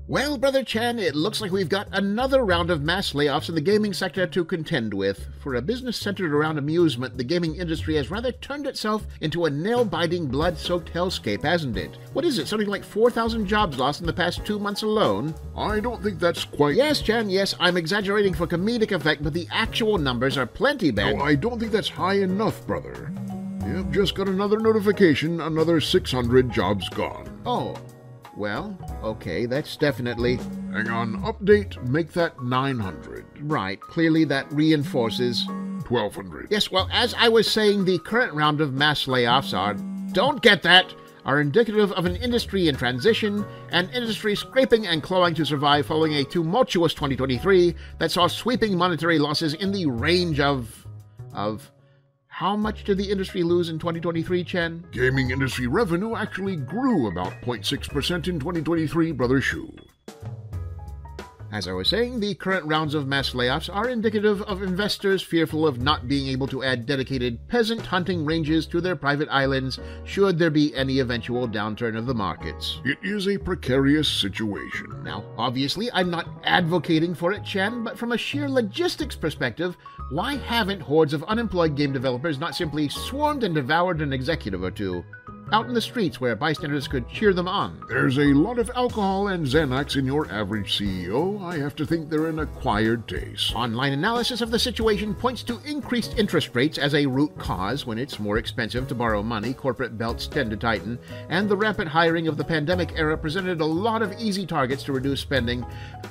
Well, Brother Chan, it looks like we've got another round of mass layoffs in the gaming sector to contend with. For a business centered around amusement, the gaming industry has rather turned itself into a nail-biting, blood-soaked hellscape, hasn't it? What is it, something like 4,000 jobs lost in the past 2 months alone? I don't think that's quite... Yes, Chan, yes, I'm exaggerating for comedic effect, but the actual numbers are plenty bad. No, I don't think that's high enough, brother. You've just got another notification, another 600 jobs gone. Oh. Well, okay, that's definitely... Hang on, update, make that 900. Right, clearly that reinforces... 1,200. Yes, well, as I was saying, the current round of mass layoffs are indicative of an industry in transition, an industry scraping and clawing to survive following a tumultuous 2023 that saw sweeping monetary losses in the range of... How much did the industry lose in 2023, Chen? Gaming industry revenue actually grew about 0.6% in 2023, Brother Hsu. As I was saying, the current rounds of mass layoffs are indicative of investors fearful of not being able to add dedicated peasant hunting ranges to their private islands should there be any eventual downturn of the markets. It is a precarious situation. Now, obviously, I'm not advocating for it, Chen, but from a sheer logistics perspective, why haven't hordes of unemployed game developers not simply swarmed and devoured an executive or two? Out in the streets where bystanders could cheer them on. There's a lot of alcohol and Xanax in your average CEO. I have to think they're an acquired taste. Online analysis of the situation points to increased interest rates as a root cause. When it's more expensive to borrow money, corporate belts tend to tighten, and the rampant hiring of the pandemic era presented a lot of easy targets to reduce spending.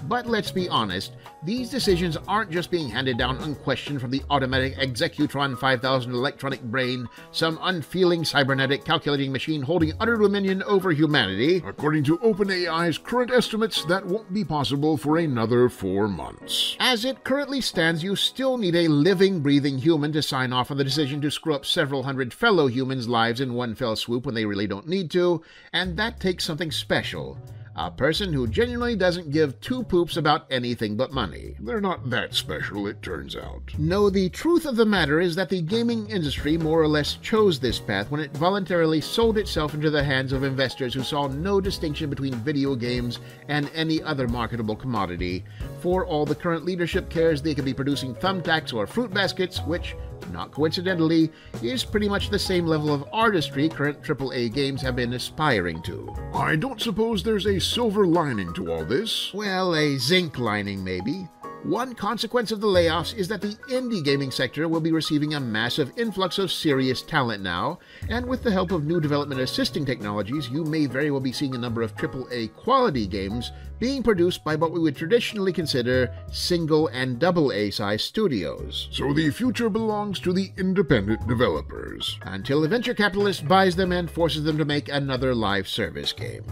But let's be honest, these decisions aren't just being handed down unquestioned from the automatic Executron 5000 electronic brain, some unfeeling cybernetic calculating machine holding utter dominion over humanity. According to OpenAI's current estimates, that won't be possible for another 4 months. As it currently stands, you still need a living, breathing human to sign off on the decision to screw up several hundred fellow humans' lives in one fell swoop when they really don't need to, and that takes something special. A person who genuinely doesn't give two poops about anything but money. They're not that special, it turns out. No, the truth of the matter is that the gaming industry more or less chose this path when it voluntarily sold itself into the hands of investors who saw no distinction between video games and any other marketable commodity. For all the current leadership cares they could be producing thumbtacks or fruit baskets, which, not coincidentally, is pretty much the same level of artistry current AAA games have been aspiring to. I don't suppose there's a silver lining to all this. Well, a zinc lining, maybe. One consequence of the layoffs is that the indie gaming sector will be receiving a massive influx of serious talent now, and with the help of new development assisting technologies, you may very well be seeing a number of AAA quality games being produced by what we would traditionally consider single and double A size studios. So the future belongs to the independent developers. Until a venture capitalist buys them and forces them to make another live service game.